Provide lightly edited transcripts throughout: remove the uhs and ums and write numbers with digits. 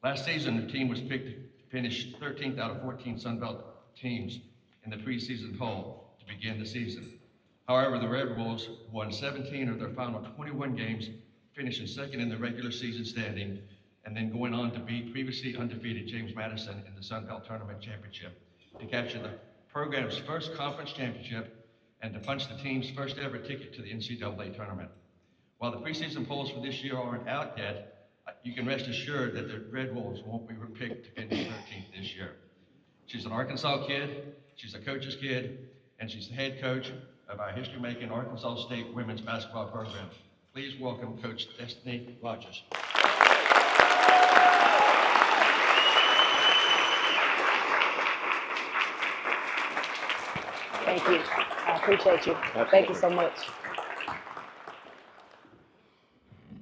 Last season, the team was picked to finish 13th out of 14 Sun Belt teams in the preseason poll to begin the season. However, the Red Wolves won 17 of their final 21 games, finishing second in the regular season standing, and then going on to beat previously undefeated James Madison in the Sun Belt Tournament Championship to capture the program's first conference championship and to punch the team's first ever ticket to the NCAA tournament. While the preseason polls for this year aren't out yet, you can rest assured that the Red Wolves won't be picked to finish 13th this year. She's an Arkansas kid, she's a coach's kid, and she's the head coach of our history-making Arkansas State women's basketball program. Please welcome Coach Destinee Rogers. Thank you. I appreciate you. Thank you so much.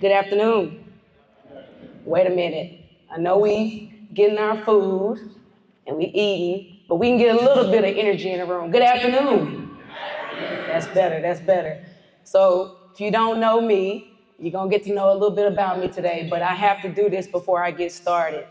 Good afternoon. Wait a minute. I know we getting our food and we eating, but we can get a little bit of energy in the room. Good afternoon. That's better. That's better. So if you don't know me, you're going to get to know a little bit about me today, but I have to do this before I get started.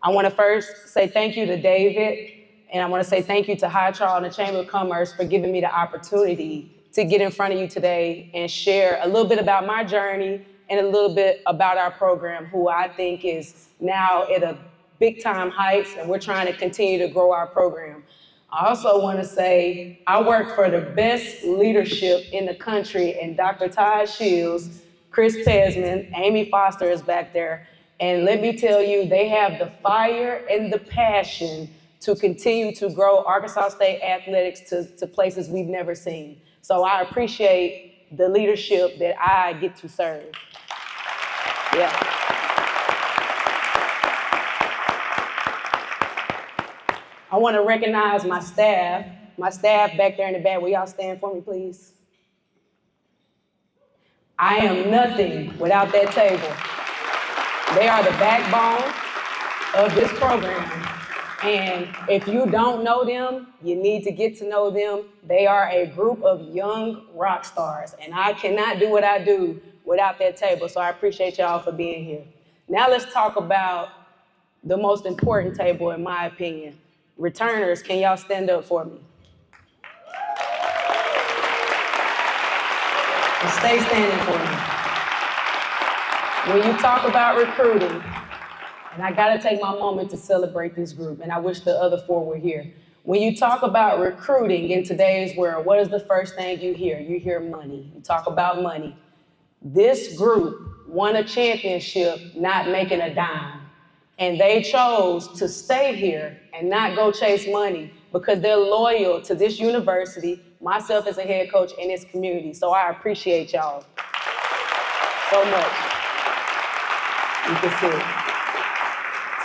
I want to first say thank you to David, and I want to say thank you to High Charles and the Chamber of Commerce for giving me the opportunity to get in front of you today and share a little bit about my journey and a little bit about our program, who I think is now at a big time heights, and we're trying to continue to grow our program. I also want to say I work for the best leadership in the country, and Dr. Todd Shields, Chris Pesman, Amy Foster is back there. And let me tell you, they have the fire and the passion to continue to grow Arkansas State athletics to places we've never seen. So I appreciate the leadership that I get to serve. Yeah. I want to recognize my staff back there in the back. Will y'all stand for me, please? I am nothing without that table. They are the backbone of this program. And if you don't know them, you need to get to know them. They are a group of young rock stars, and I cannot do what I do without that table, so I appreciate y'all for being here. Now let's talk about the most important table, in my opinion. Returners, can y'all stand up for me? And stay standing for me. When you talk about recruiting, and I gotta take my moment to celebrate this group, and I wish the other four were here. When you talk about recruiting in today's world, what is the first thing you hear? You hear money. You talk about money. This group won a championship not making a dime. And they chose to stay here and not go chase money because they're loyal to this university, myself as a head coach, and its community. So I appreciate y'all so much. You can see it.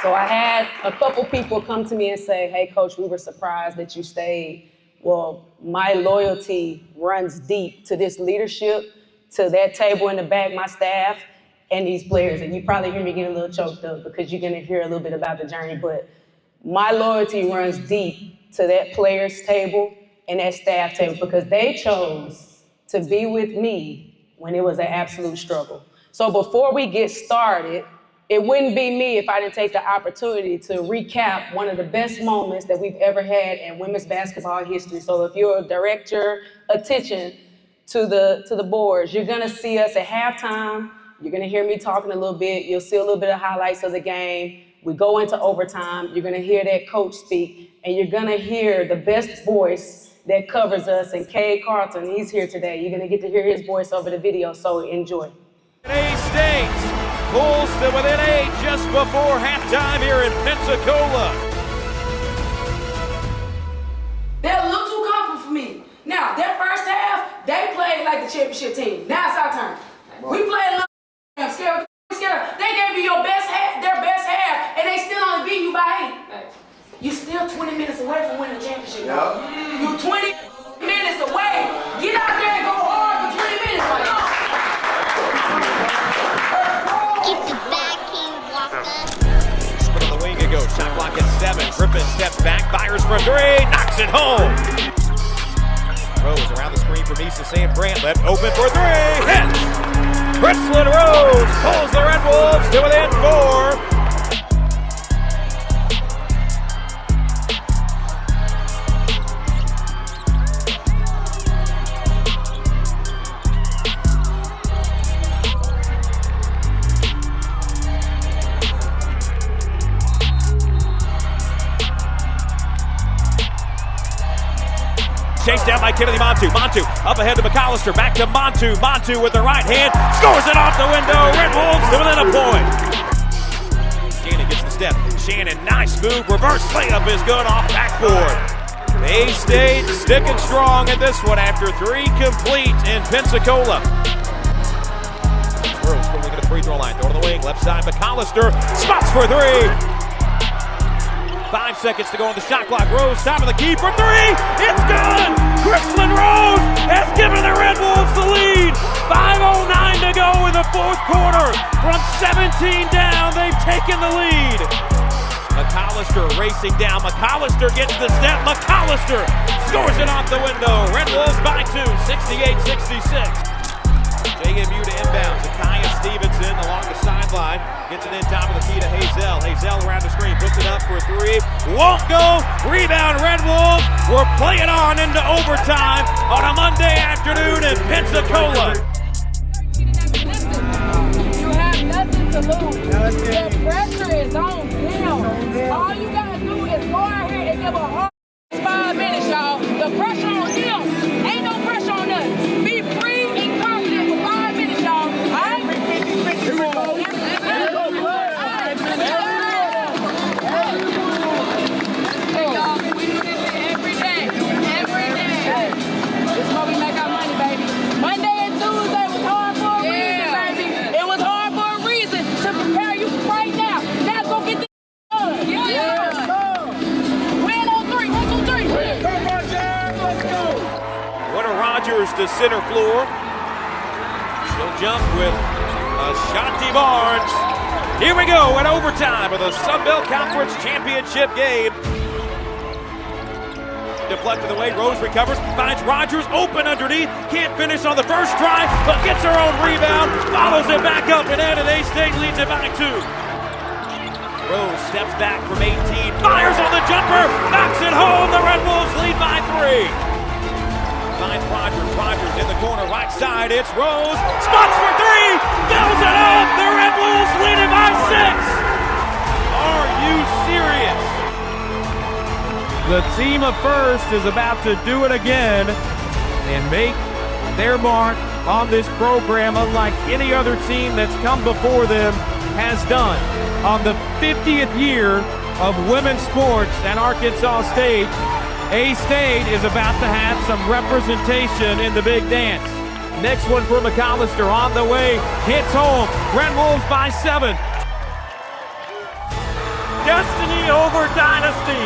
So I had a couple people come to me and say, hey, Coach, we were surprised that you stayed. Well, my loyalty runs deep to this leadership, to that table in the back, my staff, and these players. And you probably hear me get a little choked up because you're gonna hear a little bit about the journey, but my loyalty runs deep to that players table and that staff table because they chose to be with me when it was an absolute struggle. So before we get started, it wouldn't be me if I didn't take the opportunity to recap one of the best moments that we've ever had in women's basketball history. So if you'll direct your attention to the boards, you're gonna see us at halftime. You're gonna hear me talking a little bit. You'll see a little bit of highlights of the game. We go into overtime. You're gonna hear that coach speak, and you're gonna hear the best voice that covers us, and Cade Carlton, he's here today. You're gonna get to hear his voice over the video, so enjoy. A-State pulls to within 8 just before halftime here in Pensacola. They're a little too comfortable for me. Now, that first half, they played like the championship team. Now it's our turn. We played a little scared. They gave you your best half, their best half, and they still only beat you by 8. You still 20 minutes away from winning the championship. Yep. You 20 minutes away. Get out there and go hard for 20 minutes. Come on. Get the back, King Walker. Split on the wing it goes. Shot clock at 7. Griffin steps back, fires from 3, knocks it home. Rose around the screen from East to Sam Grant. Left open for 3. Hits! Crystal Rose pulls the Red Wolves to within 4. chased down by Kennedy Montu. Montu up ahead to McAllister. Back to Montu. Montu with the right hand. Scores it off the window. Red Wolves to within a point. Shannon gets the step. Shannon, nice move. Reverse layup is good off backboard. A-State sticking strong in this one after 3 complete in Pensacola. Rose going to get a free throw line. Throw to the wing. Left side, McAllister. Spots for 3. 5 seconds to go on the shot clock. Rose, top of the key for 3. It's good! Crystalline Rose has given the Red Wolves the lead. 5:09 to go in the 4th quarter. From 17 down, they've taken the lead. McAllister racing down. McAllister gets the step. McAllister scores it off the window. Red Wolves by 2, 68-66. JMU to inbound. Zakiya Stevenson along the sideline. Gets it in top of the key to Hazel. Hazel around the screen. Puts it up for 3. Won't go. Rebound Red Wolves. We're playing on into overtime on a Monday afternoon in Pensacola. You have nothing to lose. The pressure is on them. All you gotta do is go out here and give a hard 5 minutes, y'all. The pressure on them. Ain't no pressure on us. Be free and confident for 5 minutes, y'all. All right? Here we go. Hey, y'all, we do this every day. Every day. This is where we make our money, baby. Monday and Tuesday was hard for a reason, baby. It was hard for a reason to prepare you right now. Now go get the done. Win on 3. 1, 2, 3. Let's go. Winter Rogers to center floor. She'll jump with Ashanti Barnes. Here we go in overtime of the Sun Belt Conference Championship game. Deflected away, Rose recovers, finds Rogers open underneath, can't finish on the first try, but gets her own rebound, follows it back up and in, and A-State leads it by 2. Rose steps back from 18, fires on the jumper, knocks it home, the Red Wolves lead by 3. Finds Rogers, Rogers in the corner, right side, it's Rose, spots for 3, fills it up, the Red Wolves lead it by 6. Are you serious? The team of First is about to do it again and make their mark on this program unlike any other team that's come before them has done. On the 50th year of women's sports at Arkansas State, A-State is about to have some representation in the big dance. Next one for McAllister on the way, hits home, Red Wolves by 7. Destiny over Dynasty.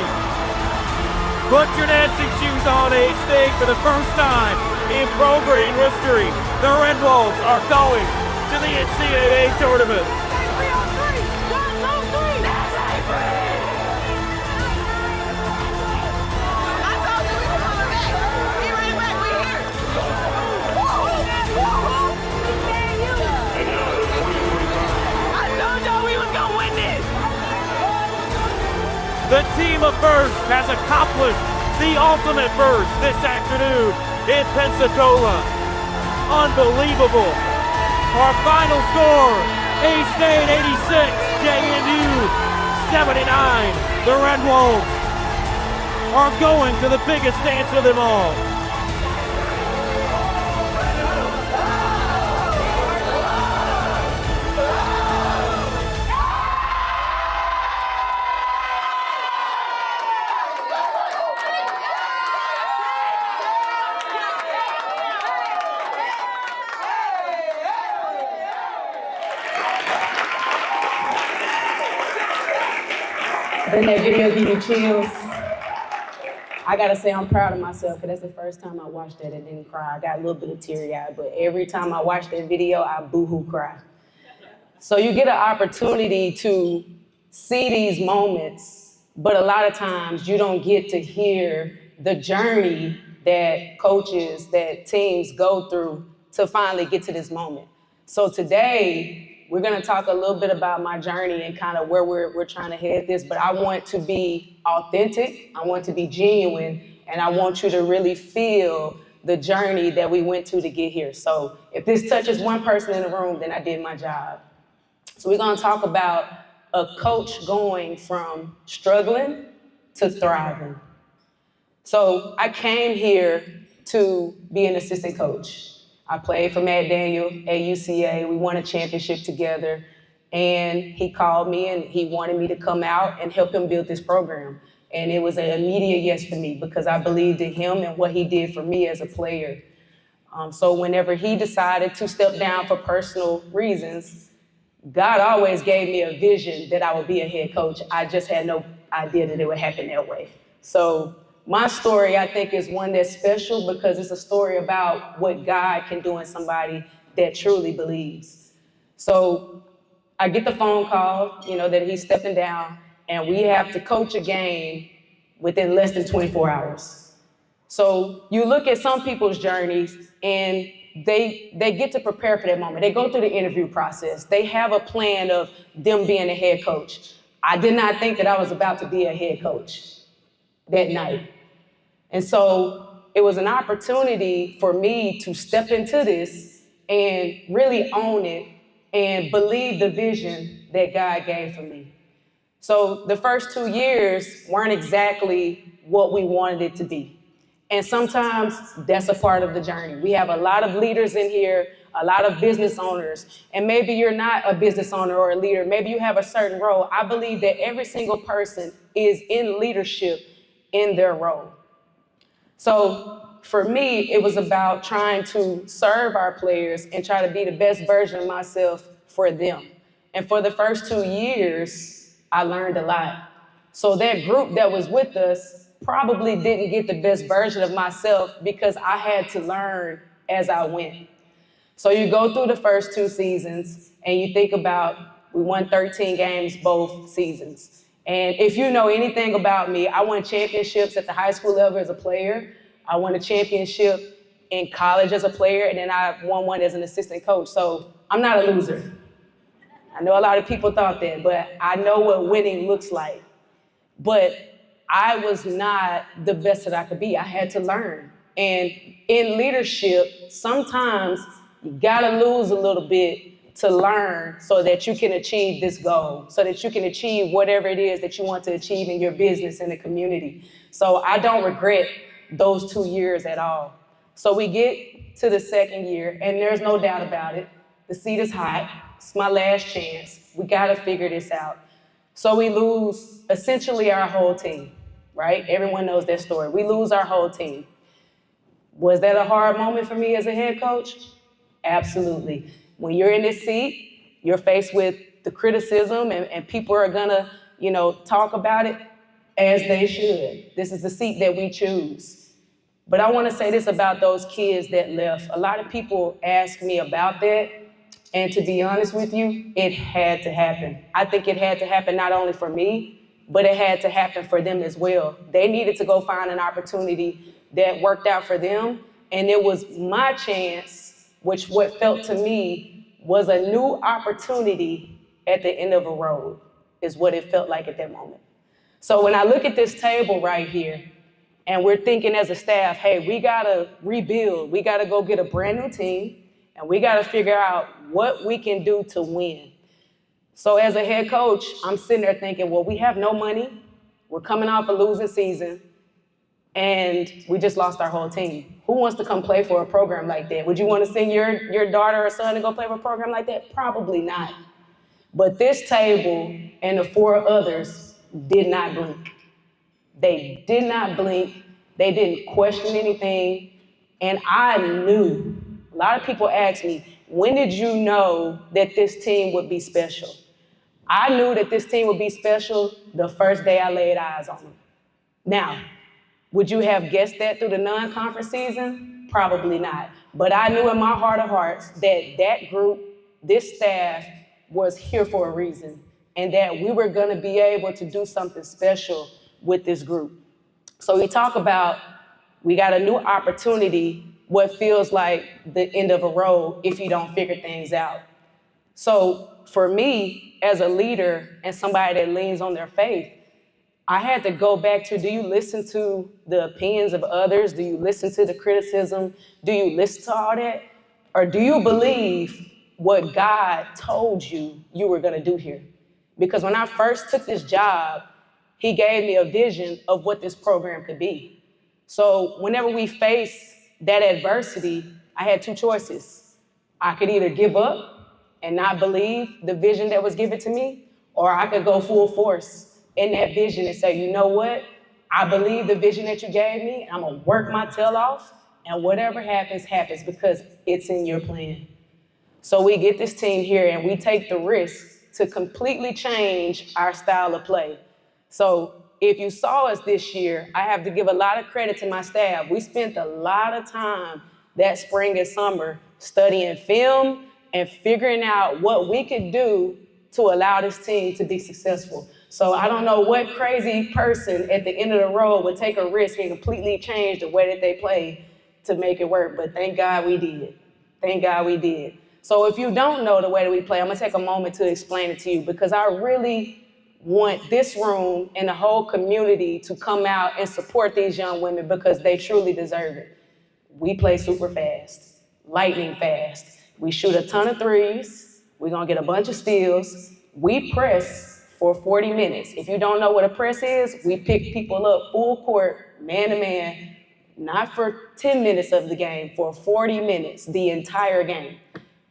Put your dancing shoes on, A-State, for the first time in program history. The Red Wolves are going to the NCAA tournament. 3 on 3. 1, 2, 3. That's A-Free. I told you we were coming back. We ran back. We here. I told y'all we was gonna win this. The team of First has accomplished the ultimate first this afternoon in Pensacola. Unbelievable. Our final score, A-State 86, JMU 79. The Red Wolves are going to the biggest dance of them all. Didn't that video give you chills? I gotta say I'm proud of myself because that's the first time I watched that and didn't cry. I got a little bit of teary-eyed, but every time I watch that video, I boo-hoo cry. So you get an opportunity to see these moments, but a lot of times you don't get to hear the journey that coaches, that teams go through to finally get to this moment. So today, we're gonna talk a little bit about my journey and kind of where we're trying to head this, but I want to be authentic, I want to be genuine, and I want you to really feel the journey that we went to get here. So if this touches one person in the room, then I did my job. So we're gonna talk about a coach going from struggling to thriving. So I came here to be an assistant coach. I played for Matt Daniel at UCA. We won a championship together. And he called me and he wanted me to come out and help him build this program. And it was an immediate yes for me because I believed in him and what he did for me as a player. So whenever he decided to step down for personal reasons, God always gave me a vision that I would be a head coach. I just had no idea that it would happen that way. So my story, I think, is one that's special because it's a story about what God can do in somebody that truly believes. So I get the phone call, that he's stepping down, and we have to coach a game within less than 24 hours. So you look at some people's journeys, and they get to prepare for that moment. They go through the interview process. They have a plan of them being a head coach. I did not think that I was about to be a head coach that night. And so it was an opportunity for me to step into this and really own it and believe the vision that God gave for me. So the first 2 years weren't exactly what we wanted it to be. And sometimes that's a part of the journey. We have a lot of leaders in here, a lot of business owners, and maybe you're not a business owner or a leader. Maybe you have a certain role. I believe that every single person is in leadership in their role. So for me, it was about trying to serve our players and try to be the best version of myself for them. And for the first 2 years, I learned a lot. So that group that was with us probably didn't get the best version of myself because I had to learn as I went. So you go through the first 2 seasons and you think about, we won 13 games both seasons. And if you know anything about me, I won championships at the high school level as a player. I won a championship in college as a player, and then I won one as an assistant coach. So I'm not a loser. I know a lot of people thought that, but I know what winning looks like. But I was not the best that I could be. I had to learn. And in leadership, sometimes you gotta lose a little bit to learn so that you can achieve this goal, so that you can achieve whatever it is that you want to achieve in your business and the community. So I don't regret those 2 years at all. So we get to the second year, and there's no doubt about it. The seat is hot. It's my last chance. We gotta figure this out. So we lose essentially our whole team, right? Everyone knows that story. We lose our whole team. Was that a hard moment for me as a head coach? Absolutely. When you're in this seat, you're faced with the criticism and people are gonna, talk about it as they should. This is the seat that we choose. But I wanna say this about those kids that left. A lot of people ask me about that. And to be honest with you, it had to happen. I think it had to happen not only for me, but it had to happen for them as well. They needed to go find an opportunity that worked out for them. And it was my chance, which what felt to me was a new opportunity at the end of a road, is what it felt like at that moment. So when I look at this table right here, and we're thinking as a staff, hey, we gotta rebuild, we gotta go get a brand new team, and we gotta figure out what we can do to win. So as a head coach, I'm sitting there thinking, well, we have no money, we're coming off a losing season, and we just lost our whole team. Who wants to come play for a program like that? Would you want to send your daughter or son to go play for a program like that? Probably not. But this table and the 4 others did not blink. They did not blink. They didn't question anything. And I knew, a lot of people ask me, when did you know that this team would be special? I knew that this team would be special the first day I laid eyes on them. Now, would you have guessed that through the non-conference season? Probably not. But I knew in my heart of hearts that that group, this staff, was here for a reason, and that we were gonna be able to do something special with this group. So we talk about, we got a new opportunity, what feels like the end of a road if you don't figure things out. So for me, as a leader and somebody that leans on their faith, I had to go back to, do you listen to the opinions of others? Do you listen to the criticism? Do you listen to all that? Or do you believe what God told you were gonna do here? Because when I first took this job, he gave me a vision of what this program could be. So whenever we face that adversity, I had two choices. I could either give up and not believe the vision that was given to me, or I could go full force in that vision and say, you know what? I believe the vision that you gave me, and I'm gonna work my tail off, and whatever happens, happens, because it's in your plan. So we get this team here and we take the risk to completely change our style of play. So if you saw us this year, I have to give a lot of credit to my staff. We spent a lot of time that spring and summer studying film and figuring out what we could do to allow this team to be successful. So I don't know what crazy person at the end of the road would take a risk and completely change the way that they play to make it work, but thank God we did. Thank God we did. So if you don't know the way that we play, I'm gonna take a moment to explain it to you, because I really want this room and the whole community to come out and support these young women because they truly deserve it. We play super fast, lightning fast. We shoot a ton of threes. We're gonna get a bunch of steals. We press for 40 minutes. If you don't know what a press is, we pick people up full court, man to man, not for 10 minutes of the game, for 40 minutes, the entire game.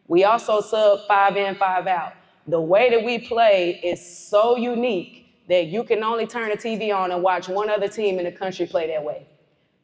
We also sub 5 in, 5 out. The way that we play is so unique that you can only turn the TV on and watch one other team in the country play that way.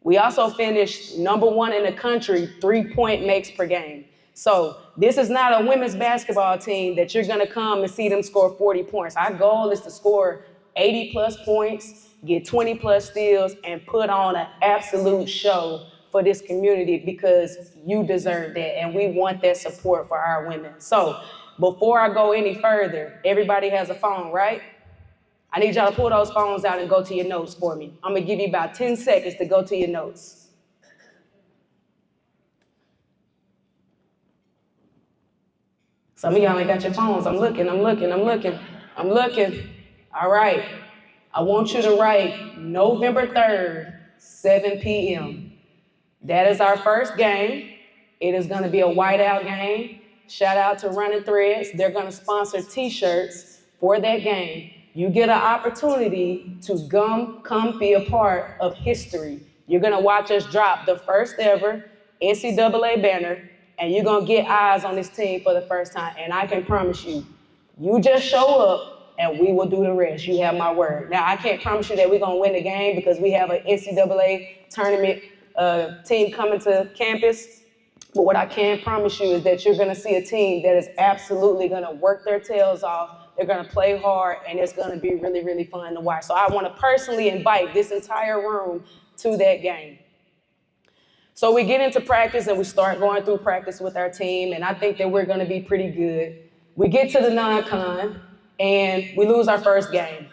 We also finished #1 in the country, 3-point makes per game. So this is not a women's basketball team that you're gonna come and see them score 40 points. Our goal is to score 80 plus points, get 20 plus steals, and put on an absolute show for this community because you deserve that, and we want that support for our women. So before I go any further, everybody has a phone, right? I need y'all to pull those phones out and go to your notes for me. I'm gonna give you about 10 seconds to go to your notes. Some of y'all ain't got your phones. I'm looking. All right. I want you to write November 3rd, 7 p.m. That is our first game. It is gonna be a whiteout game. Shout out to Running Threads. They're gonna sponsor t-shirts for that game. You get an opportunity to come be a part of history. You're gonna watch us drop the first ever NCAA banner, and you're gonna get eyes on this team for the first time. And I can promise you, you just show up and we will do the rest. You have my word. Now, I can't promise you that we're gonna win the game because we have an NCAA tournament team coming to campus. But what I can promise you is that you're gonna see a team that is absolutely gonna work their tails off. They're gonna play hard, and it's gonna be really, really fun to watch. So I wanna personally invite this entire room to that game. So we get into practice and we start going through practice with our team, and I think that we're gonna be pretty good. We get to the non-con, and we lose our first game,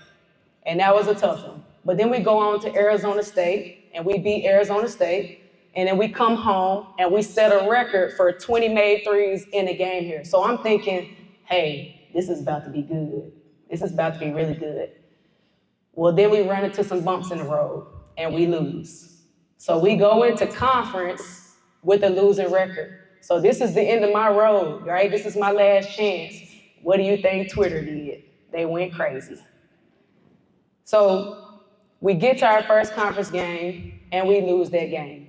and that was a tough one. But then we go on to Arizona State, and we beat Arizona State, and then we come home and we set a record for 20 made threes in a game here. So I'm thinking, hey, this is about to be good. This is about to be really good. Well, then we run into some bumps in the road and we lose. So we go into conference with a losing record. So this is the end of my road, right? This is my last chance. What do you think Twitter did? They went crazy. So we get to our first conference game and we lose that game.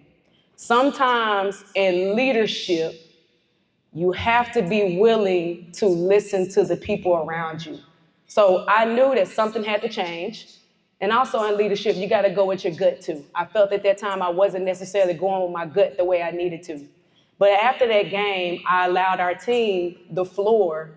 Sometimes in leadership, you have to be willing to listen to the people around you. So I knew that something had to change. And also in leadership, you gotta go with your gut too. I felt at that time I wasn't necessarily going with my gut the way I needed to. But after that game, I allowed our team the floor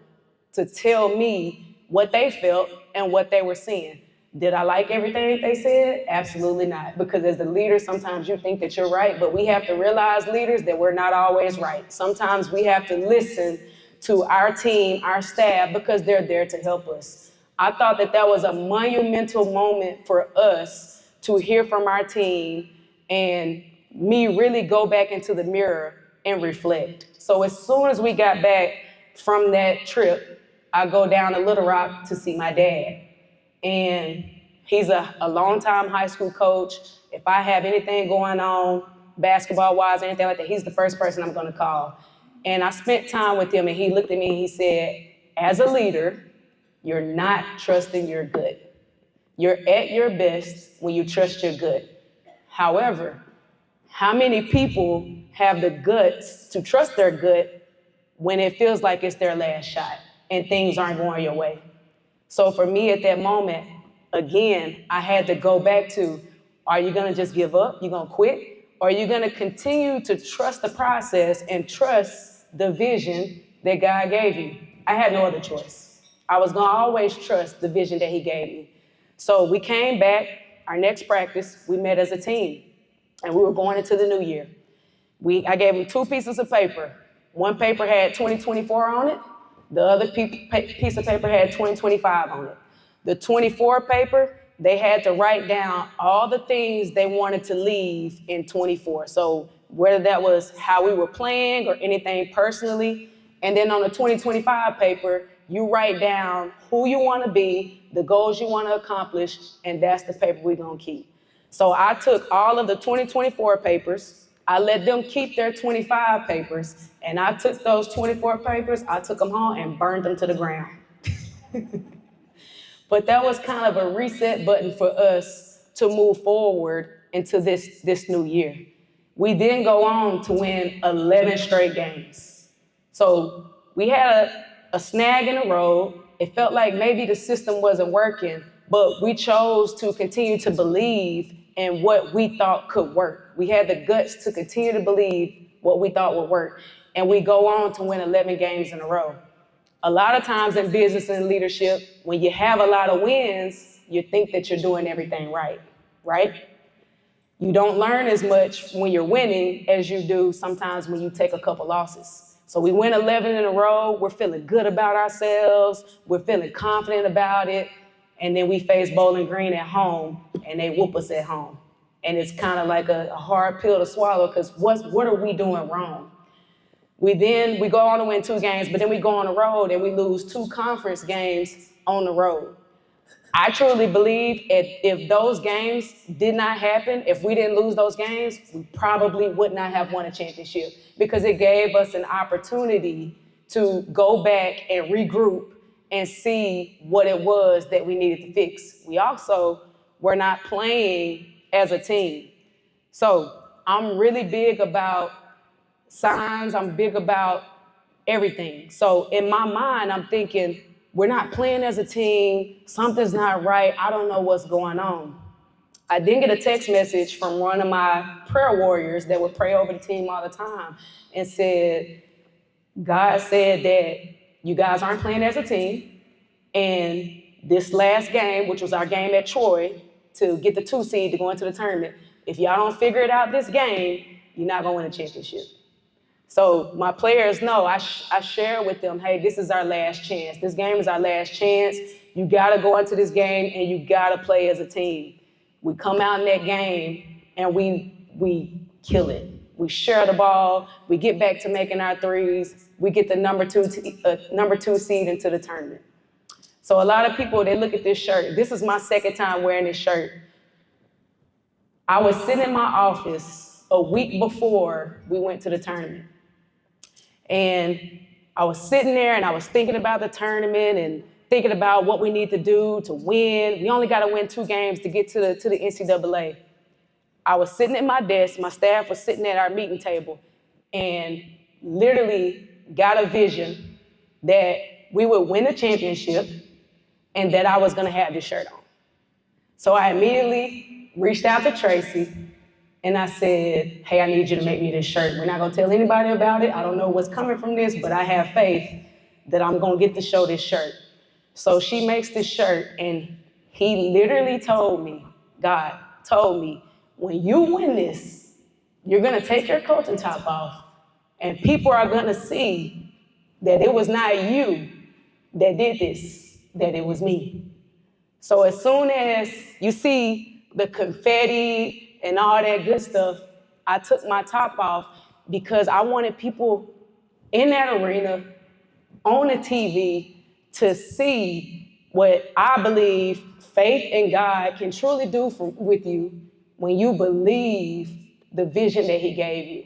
to tell me what they felt and what they were seeing. Did I like everything they said? Absolutely not. Because as the leader, sometimes you think that you're right, but we have to realize, leaders, that we're not always right. Sometimes we have to listen to our team, our staff, because they're there to help us. I thought that that was a monumental moment for us to hear from our team and me really go back into the mirror and reflect. So as soon as we got back from that trip, I go down to Little Rock to see my dad. And he's a longtime high school coach. If I have anything going on, basketball-wise, anything like that, he's the first person I'm gonna call. And I spent time with him, and he looked at me and he said, as a leader, you're not trusting your gut. You're at your best when you trust your gut. However, How many people have the guts to trust their gut when it feels like it's their last shot and things aren't going your way? So for me at that moment, again, I had to go back to, are you gonna just give up? You gonna quit? Or are you gonna continue to trust the process and trust the vision that God gave you? I had no other choice. I was gonna always trust the vision that he gave me. So we came back, our next practice, we met as a team, and we were going into the new year. I gave them 2 pieces of paper. One paper had 2024 on it. The other piece of paper had 2025 on it. The 24 paper, they had to write down all the things they wanted to leave in 24. So whether that was how we were playing or anything personally. And then on the 2025 paper, you write down who you want to be, the goals you want to accomplish, and that's the paper we're going to keep. So I took all of the 2024 papers, I let them keep their 25 papers, and I took those 24 papers, I took them home and burned them to the ground. But that was kind of a reset button for us to move forward into this new year. We then go on to win 11 straight games. So we had a snag in the road. It felt like maybe the system wasn't working, but we chose to continue to believe in what we thought could work. We had the guts to continue to believe what we thought would work. And we go on to win 11 games in a row. A lot of times in business and leadership, when you have a lot of wins, you think that you're doing everything right, right? You don't learn as much when you're winning as you do sometimes when you take a couple losses. So we win 11 in a row, we're feeling good about ourselves, we're feeling confident about it, and then we face Bowling Green at home, and they whoop us at home. And it's kind of like a hard pill to swallow, because what are we doing wrong? We go on to win 2 games, but then we go on the road and we lose 2 conference games on the road. I truly believe if those games did not happen, if we didn't lose those games, we probably would not have won a championship, because it gave us an opportunity to go back and regroup and see what it was that we needed to fix. We also were not playing as a team. So I'm really big about signs, I'm big about everything. So in my mind, I'm thinking, we're not playing as a team, something's not right, I don't know what's going on. I did get a text message from one of my prayer warriors that would pray over the team all the time and said, God said that you guys aren't playing as a team, and this last game, which was our game at Troy, to get the 2 seed to go into the tournament, if y'all don't figure it out this game, you're not gonna win a championship. So my players know, I share with them, hey, this is our last chance. This game is our last chance. You gotta go into this game and you gotta play as a team. We come out in that game and we kill it. We share the ball, we get back to making our threes, we get the number 2 seed into the tournament. So a lot of people, they look at this shirt. This is my 2nd time wearing this shirt. I was sitting in my office a week before we went to the tournament. And I was sitting there and I was thinking about the tournament and thinking about what we need to do to win. We only got to win 2 games to get to the NCAA. I was sitting at my desk, my staff was sitting at our meeting table, and literally got a vision that we would win a championship and that I was going to have this shirt on. So I immediately reached out to Tracy and I said, hey, I need you to make me this shirt. We're not going to tell anybody about it. I don't know what's coming from this, but I have faith that I'm going to get to show this shirt. So she makes this shirt, and he literally told me, God told me, when you win this, you're going to take your coaching top off, and people are going to see that it was not you that did this, that it was me. So as soon as you see the confetti and all that good stuff, I took my top off because I wanted people in that arena, on the TV, to see what I believe faith in God can truly do with you when you believe the vision that he gave you.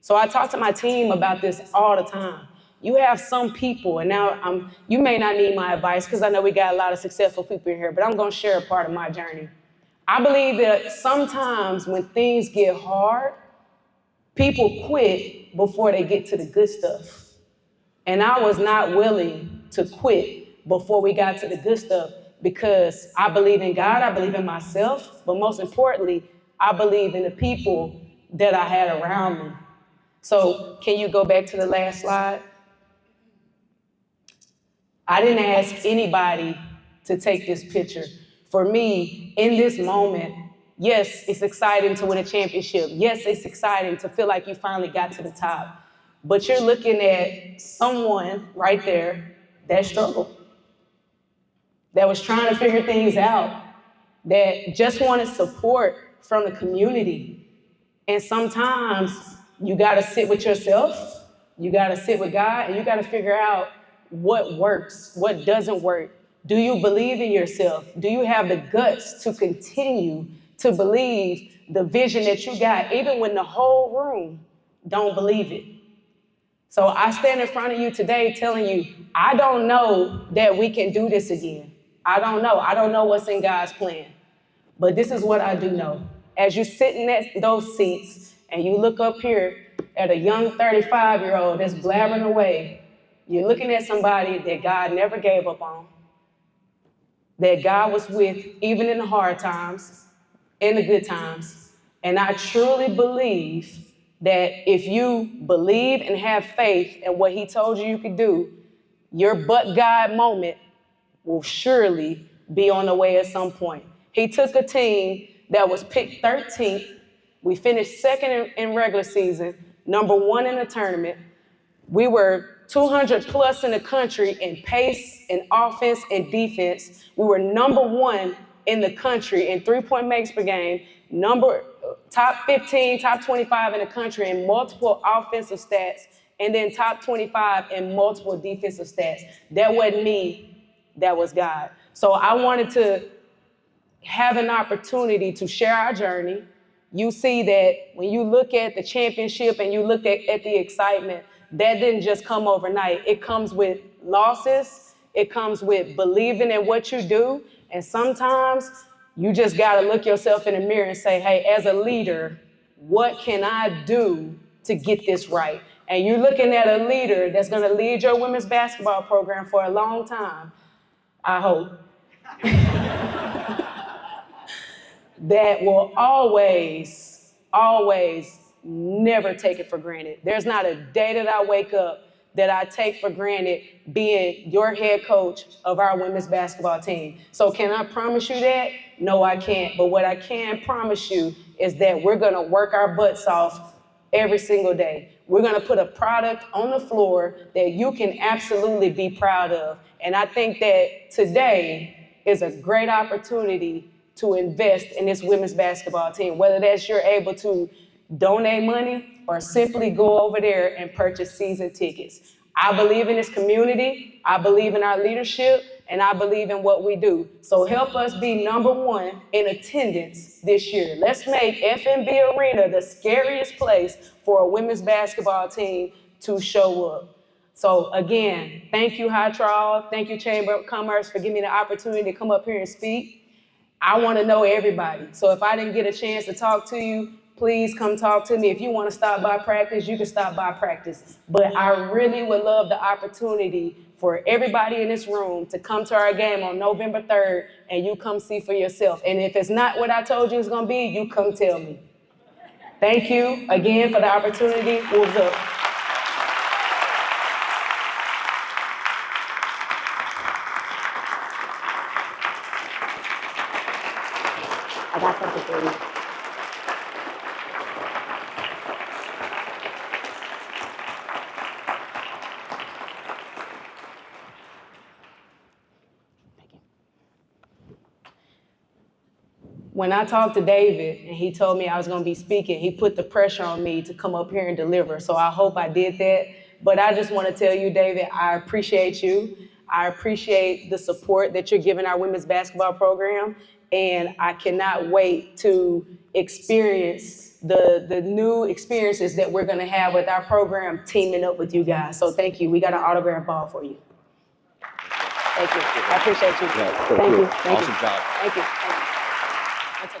So I talk to my team about this all the time. You have some people, and now you may not need my advice because I know we got a lot of successful people in here, but I'm going to share a part of my journey. I believe that sometimes when things get hard, People quit before they get to the good stuff. And I was not willing to quit before we got to the good stuff because I believe in God, I believe in myself, but most importantly, I believe in the people that I had around me. So can you go back to the last slide? I didn't ask anybody to take this picture. For me, in this moment, yes, it's exciting to win a championship. Yes, it's exciting to feel like you finally got to the top. But you're looking at someone right there that struggled, that was trying to figure things out, that just wanted support from the community. And sometimes you gotta sit with yourself, you gotta sit with God, and you gotta figure out what works, what doesn't work. Do you believe in yourself? Do you have the guts to continue to believe the vision that you got, even when the whole room don't believe it? So I stand in front of you today telling you, I don't know that we can do this again. I don't know. I don't know what's in God's plan. But this is what I do know. As you sit in those seats and you look up here at a young 35-year-old that's blabbering away, you're looking at somebody that God never gave up on, that God was with even in the hard times, in the good times. And I truly believe that if you believe and have faith in what he told you could do, your but God moment will surely be on the way at some point. He took a team that was picked 13th. We finished second in regular season, number 1 in the tournament. We were 200 plus in the country in pace and offense and defense. We were number 1 in the country in 3-point makes per game, top 15, top 25 in the country in multiple offensive stats, and then top 25 in multiple defensive stats. That wasn't me, that was God. So I wanted to have an opportunity to share our journey. You see that when you look at the championship and you look at the excitement, that didn't just come overnight. It comes with losses. It comes with believing in what you do. And sometimes you just got to look yourself in the mirror and say, hey, as a leader, what can I do to get this right? And you're looking at a leader that's going to lead your women's basketball program for a long time, I hope, that will always, always never take it for granted. There's not a day that I wake up that I take for granted being your head coach of our women's basketball team. So can I promise you that? No, I can't. But what I can promise you is that we're gonna work our butts off every single day. We're gonna put a product on the floor that you can absolutely be proud of. And I think that today is a great opportunity to invest in this women's basketball team, whether that's you're able to donate money or simply go over there and purchase season tickets. I believe in this community, I believe in our leadership, and I believe in what we do. So help us be number 1 in attendance this year. Let's make FNB Arena the scariest place for a women's basketball team to show up. So again, thank you, High Trial. Thank you, Chamber of Commerce, for giving me the opportunity to come up here and speak. I want to know everybody. So if I didn't get a chance to talk to you, please come talk to me. If you want to stop by practice, you can stop by practice. But I really would love the opportunity for everybody in this room to come to our game on November 3rd and you come see for yourself. And if it's not what I told you it's going to be, you come tell me. Thank you again for the opportunity. Wolves up. I got something for you. When I talked to David and he told me I was going to be speaking, he put the pressure on me to come up here and deliver. So I hope I did that. But I just want to tell you, David, I appreciate you. I appreciate the support that you're giving our women's basketball program. And I cannot wait to experience the new experiences that we're going to have with our program teaming up with you guys. So thank you. We got an autograph ball for you. Thank you. I appreciate you. Yeah, thank you. Awesome job. Thank you. Thank you.